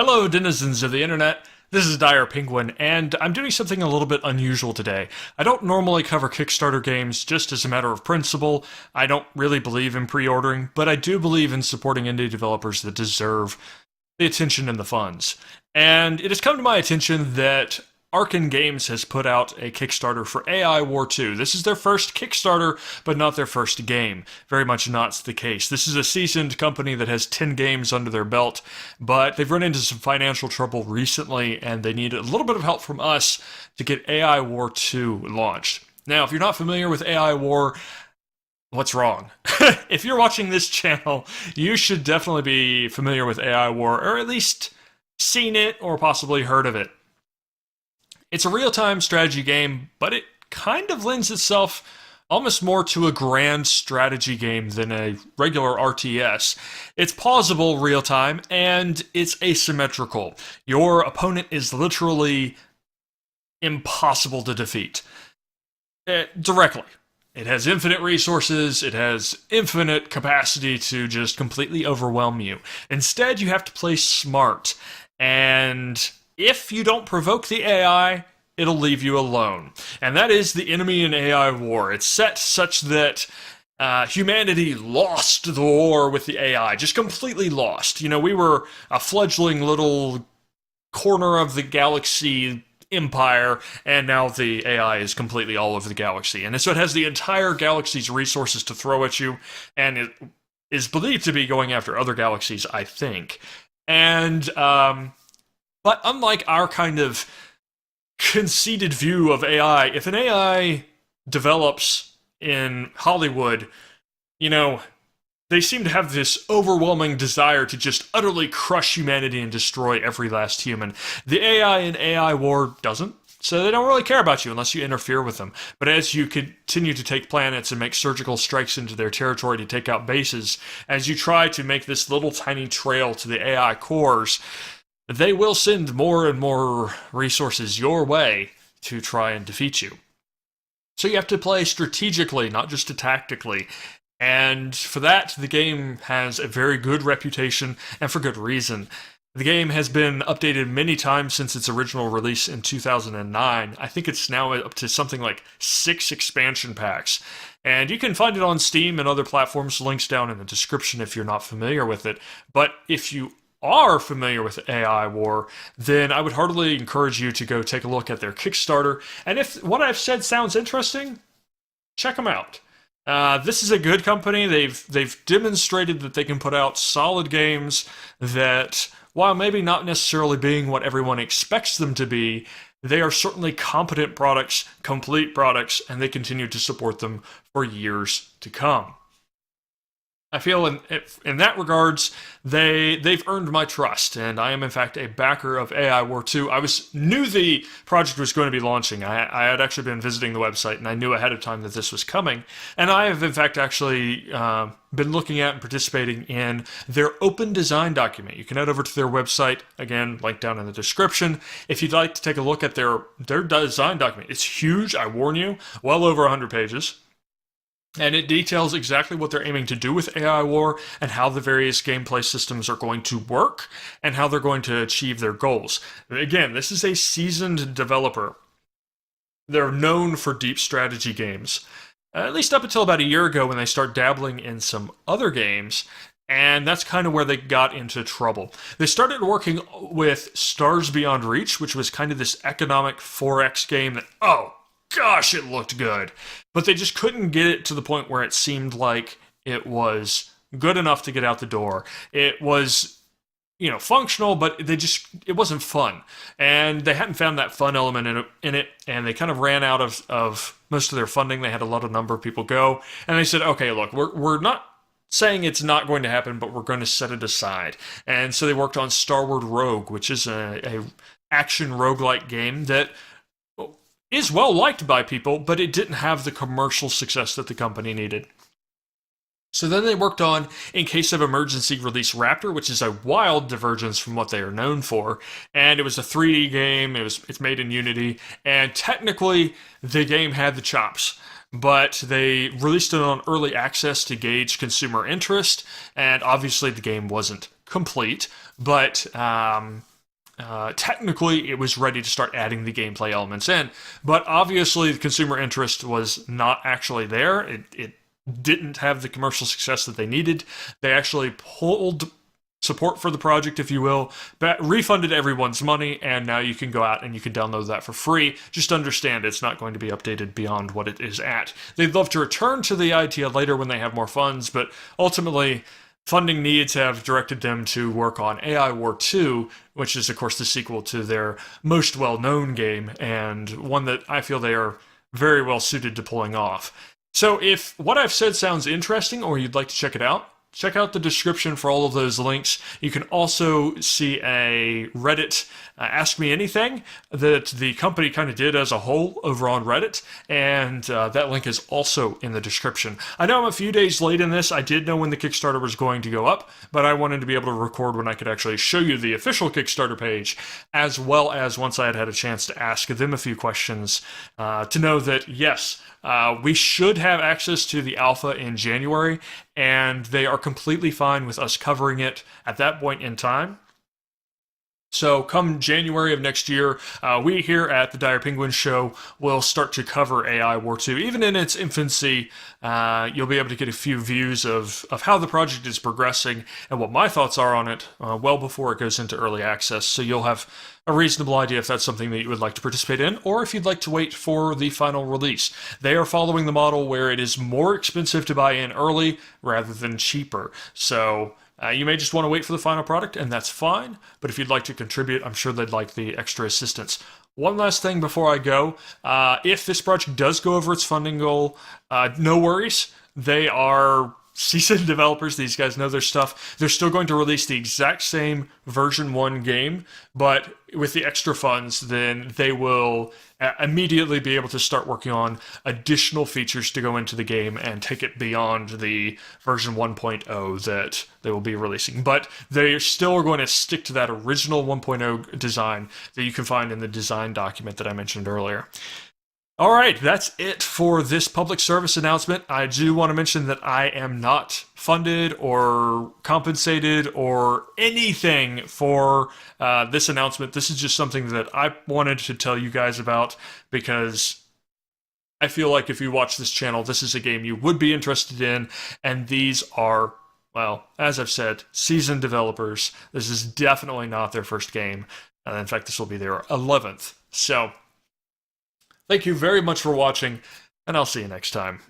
Hello, denizens of the internet. This is Dire Penguin, and I'm doing something a little bit unusual today. I don't normally cover Kickstarter games just as a matter of principle. I don't really believe in pre-ordering, but I do believe in supporting indie developers that deserve the attention and the funds. And it has come to my attention that Arkan Games has put out a Kickstarter for AI War 2. This is their first Kickstarter, but not their first game. Very much not the case. This is a seasoned company that has 10 games under their belt, but they've run into some financial trouble recently, and they need a little bit of help from us to get AI War 2 launched. Now, if you're not familiar with AI War, what's wrong? If you're watching this channel, you should definitely be familiar with AI War, or at least seen it or possibly heard of it. It's a real-time strategy game, but it kind of lends itself almost more to a grand strategy game than a regular RTS. It's pausable real-time, and it's asymmetrical. Your opponent is literally impossible to defeat. Directly. It has infinite resources, it has infinite capacity to just completely overwhelm you. Instead, you have to play smart, and if you don't provoke the AI, it'll leave you alone. And that is the enemy in AI War. It's set such that humanity lost the war with the AI, just completely lost. You know, we were a fledgling little corner of the galaxy empire, and now the AI is completely all over the galaxy. And so it has the entire galaxy's resources to throw at you, and it is believed to be going after other galaxies, I think. And but unlike our kind of conceited view of AI, if an AI develops in Hollywood, you know, they seem to have this overwhelming desire to just utterly crush humanity and destroy every last human. The AI in AI War doesn't, so they don't really care about you unless you interfere with them. But as you continue to take planets and make surgical strikes into their territory to take out bases, as you try to make this little tiny trail to the AI cores, they will send more and more resources your way to try and defeat you. So you have to play strategically, not just tactically. And for that, the game has a very good reputation, and for good reason. The game has been updated many times since its original release in 2009. I think it's now up to something like 6 expansion packs. And you can find it on Steam and other platforms, links down in the description if you're not familiar with it. But if you are familiar with AI War, then I would heartily encourage you to go take a look at their Kickstarter. And if what I've said sounds interesting, check them out. This is a good company. They've demonstrated that they can put out solid games that, while maybe not necessarily being what everyone expects them to be, they are certainly competent products, complete products, and they continue to support them for years to come. I feel in that regards, they've earned my trust, and I am in fact a backer of AI War 2. I knew the project was going to be launching. I had actually been visiting the website, and I knew ahead of time that this was coming. And I have in fact actually been looking at and participating in their open design document. You can head over to their website, again, link down in the description, if you'd like to take a look at their design document. It's huge, I warn you, well over 100 pages. And it details exactly what they're aiming to do with AI War and how the various gameplay systems are going to work and how they're going to achieve their goals. Again, this is a seasoned developer. They're known for deep strategy games, at least up until about a year ago when they start dabbling in some other games, and that's kind of where they got into trouble. They started working with Stars Beyond Reach, which was kind of this economic 4X game that, oh gosh, it looked good. But they just couldn't get it to the point where it seemed like it was good enough to get out the door. It was, you know, functional, but it wasn't fun. And they hadn't found that fun element in it, and they kind of ran out of most of their funding. They had a lot of number of people go, and they said, okay, look, we're not saying it's not going to happen, but we're going to set it aside. And so they worked on Starward Rogue, which is a action roguelike game that is well liked by people, but it didn't have the commercial success that the company needed. So then they worked on, in case of emergency, release Raptor, which is a wild divergence from what they are known for. And it was a 3D game, it's made in Unity, and technically the game had the chops. But they released it on early access to gauge consumer interest, and obviously the game wasn't complete, but technically it was ready to start adding the gameplay elements in. But obviously, the consumer interest was not actually there. It didn't have the commercial success that they needed. They actually pulled support for the project, if you will, but refunded everyone's money, and now you can go out and you can download that for free. Just understand it's not going to be updated beyond what it is at. They'd love to return to the idea later when they have more funds, but ultimately, funding needs have directed them to work on AI War 2, which is, of course, the sequel to their most well-known game, and one that I feel they are very well suited to pulling off. So if what I've said sounds interesting or you'd like to check it out, check out the description for all of those links. You can also see a Reddit Ask Me Anything that the company kind of did as a whole over on Reddit, and that link is also in the description. I know I'm a few days late in this. I did know when the Kickstarter was going to go up, but I wanted to be able to record when I could actually show you the official Kickstarter page, as well as once I had had a chance to ask them a few questions to know that, yes, we should have access to the alpha in January, and they are completely fine with us covering it at that point in time. So come January of next year, we here at the Dire Penguin Show will start to cover AI War 2. Even in its infancy, you'll be able to get a few views of how the project is progressing and what my thoughts are on it well before it goes into early access. So you'll have a reasonable idea if that's something that you would like to participate in, or if you'd like to wait for the final release. They are following the model where it is more expensive to buy in early rather than cheaper. So you may just want to wait for the final product, and that's fine. But if you'd like to contribute, I'm sure they'd like the extra assistance. One last thing before I go. If this project does go over its funding goal, no worries. They are seasoned developers. These guys know their stuff. They're still going to release the exact same version 1 game, but with the extra funds, then they will immediately be able to start working on additional features to go into the game and take it beyond the version 1.0 that they will be releasing. But they still are going to stick to that original 1.0 design that you can find in the design document that I mentioned earlier. All right, that's it for this public service announcement. I do want to mention that I am not funded or compensated or anything for this announcement. This is just something that I wanted to tell you guys about because I feel like if you watch this channel, this is a game you would be interested in, and these are, well, as I've said, seasoned developers. This is definitely not their first game. In fact, this will be their 11th. So thank you very much for watching, and I'll see you next time.